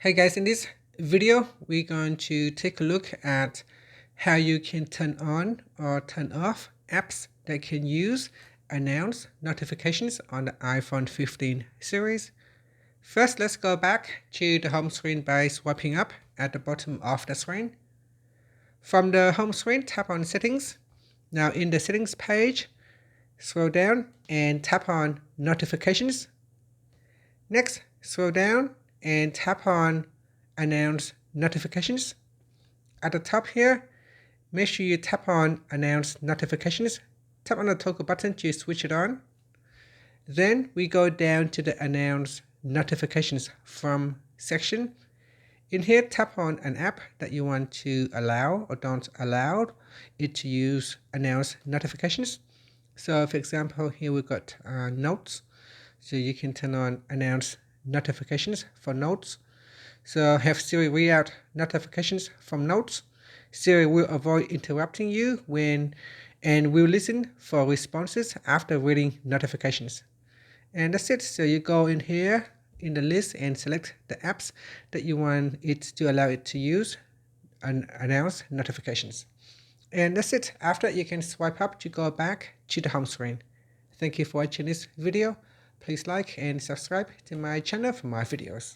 Hey guys, in this video, we're going to take a look at how you can turn on or turn off apps that can use announce notifications on the iPhone 15 series. First, let's go back to the home screen by swiping up at the bottom of the screen. From the home screen, tap on Settings. Now in the Settings page, scroll down and tap on Notifications. Next, scroll down and tap on Announce Notifications. At the top here, make sure you tap on Announce Notifications. Tap on the toggle button to switch it on. Then we go down to the Announce Notifications from section. In here, tap on an app that you want to allow or don't allow it to use Announce Notifications. So for example, here we've got Notes. So you can turn on Announce Notifications for Notes. So have Siri read out notifications from Notes. Siri will avoid interrupting you and will listen for responses after reading notifications. And that's it. So you go in here in the list and select the apps that you want it to allow it to use and announce notifications. And that's it. After you can swipe up to go back to the home screen. Thank you for watching this video. Please like and subscribe to my channel for more videos.